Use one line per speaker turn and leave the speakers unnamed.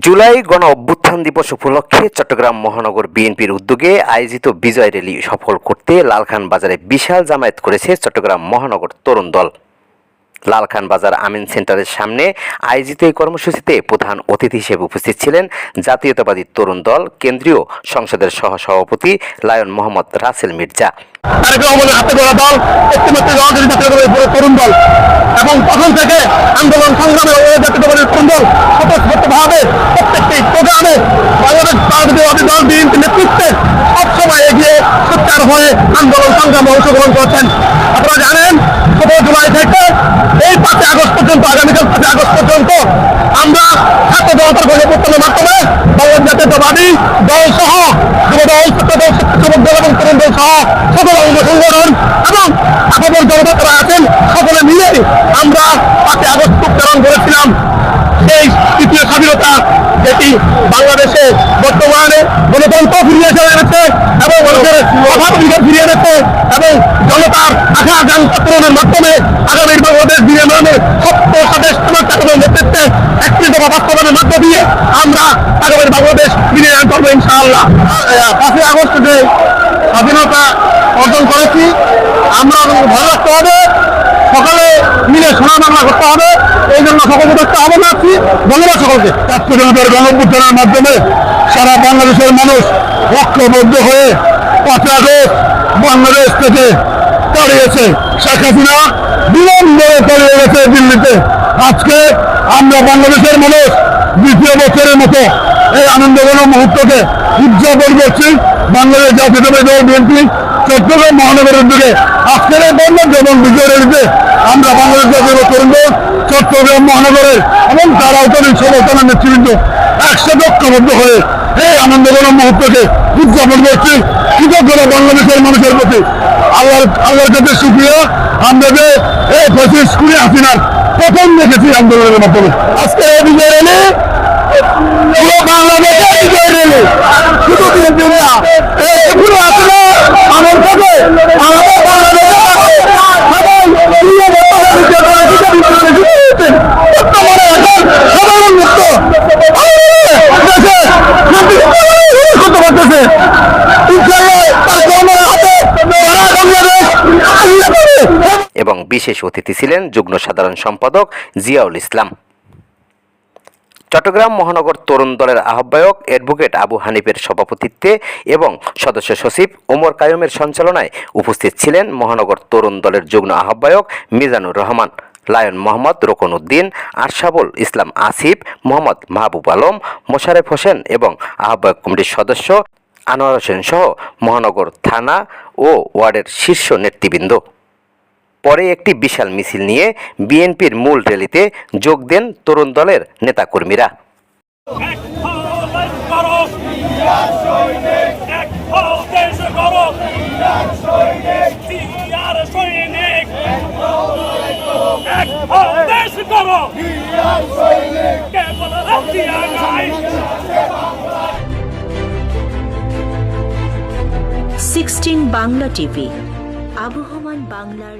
জুলাই গণ অভ্যুত্থান দিবস উপলক্ষে চট্টগ্রাম মহানগর বিএনপির উদ্যোগে আয়োজিত বিজয় র্যালি সফল করতে লালখান বাজারে বিশাল জামায়াত করেছে চট্টগ্রাম মহানগর তরুণ দল। লালখান বাজার আমিন সেন্টারের সামনে আয়োজিত এই কর্মসূচিতে প্রধান অতিথি হিসেবে উপস্থিত ছিলেন জাতীয়তাবাদী তরুণ দল কেন্দ্রীয় সংসদের সহসভাপতি লায়ন মোহাম্মদ রাসেল মির্জা।
তরুণ দল এবং তখন থেকে আন্দোলন সংগ্রামে জাতীয়তাবাদী তরুণ দল স্বতঃস্ফূর্তভাবে প্রত্যেকটি প্রোগ্রামে বাংলাদেশ জাতীয়তাবাদী দল বিএনপি নেতৃত্বে সবসময় এগিয়ে সোচ্চার হয়ে আন্দোলন সংগ্রামে অংশগ্রহণ করছেন। আপনারা জানেন 17 জুলাই থেকে এই 5 আগস্ট পর্যন্ত, আগামীকাল 5 আগস্ট পর্যন্ত আমরা ছাত্র জনতার গণঅভ্যুত্থানের মাধ্যমে বাংলাদেশ জাতীয়তাবাদী দল সহ যুবদল, ছাত্রদল, যুবক দল এবং তরুণ দল সহ সকল অঙ্গ সংগঠন এবং আপাতত জনতা যারা আছেন সকলে মিলে আমরা 5 আগস্ট প্রেরণ করেছিলাম। সেই তৃতীয় স্বাধীনতা যেটি বাংলাদেশে বর্তমানে গণতন্ত্র ফিরিয়ে এনেছে এবং মানুষের অধিকার ফিরিয়ে এনেছে এবং জনতার আশা আকাঙ্ক্ষা পূরণের মাধ্যমে আগামী বাংলাদেশ বিনির্মাণে সত্য স্বদেশ সমাজের নেতৃত্বে একটি দফা বাস্তবায়নের মধ্য দিয়ে আমরা আগামী বাংলাদেশ বিনির্মাণ করবো ইনশাআল্লাহ। 5 আগস্ট যে স্বাধীনতা অর্জন করেছি আমরা ভালো রাখতে হবে, সকালে মিলে সোনা বাংলা করতে হবে, এই জন্য সকলকে দেখতে হবে না। ধন্যবাদ সকলকে। ছাত্র জনতার গণঅভ্যুত্থানের মাধ্যমে সারা বাংলাদেশের মানুষ ঐক্যবদ্ধ হয়ে 5 আগস্ট বাংলাদেশ থেকে তাড়িয়েছে। শেখ হাসিনা বিলম্বে তাড়িয়ে গেছে দিল্লিতে। আজকে আমরা বাংলাদেশের মানুষ দ্বিতীয় বছরের মতো এই আনন্দঘন মুহূর্তকে উদযাপন করছি। বাংলাদেশ জাতীয়তাবাদী দল বিএনপি চট্টগ্রাম মহানগরের উদ্যোগে আজকের এই বর্ণাঢ্য এবং বিজয় র্যালিতে আমরা বাংলাদেশ জাতীয় তরুণ দল চট্টগ্রাম মহানগরের এবং তার আওতাধীন সংগঠনের নেতৃবৃন্দ একসাথে ঐক্যবদ্ধ হয়ে এই আনন্দঘন মুহূর্তকে উদযাপন করছি। কৃতজ্ঞতা বাংলাদেশের মানুষের প্রতি। আল্লাহর কাছে শুকরিয়া, আমরা যে এই 25 কুড়ি হাসিনার প্রথম দেখেছি আন্দোলনের মাধ্যমে। আজকে এই বিজয় র্যালি পুরো বাংলাদেশের বিজয় র্যালি, শুধু বিএনপি না, এগুলো আসলে আমার কাছে আমাদের বাংলাদেশের
এবং বিশেষ অতিথি ছিলেন যুগ্ম সাধারণ সম্পাদক জিয়াউল ইসলাম। চট্টগ্রাম মহানগর তরুণ দলের আহ্বায়ক অ্যাডভোকেট আবু হানিফের সভাপতিত্বে এবং সদস্য সচিব ওমর কায়ুমের সঞ্চালনায় উপস্থিত ছিলেন মহানগর তরুণ দলের যুগ্ম আহ্বায়ক মিজানুর রহমান, লায়ন মোহাম্মদ রোকন উদ্দিন, আরশাবুল ইসলাম আসিফ, মোহাম্মদ মাহবুব আলম, মোশারেফ হোসেন এবং আহ্বায়ক কমিটির সদস্য আনোয়ার হোসেন সহ মহানগর থানা ও ওয়ার্ডের শীর্ষ নেতৃবৃন্দ। পরে একটি বিশাল মিছিল নিয়ে বিএনপির মূল র্যালিতে যোগ দেন তরুণ দলের নেতাকর্মীরা।
সিক্সটিন বাংলা টিভি, আবহমান বাংলার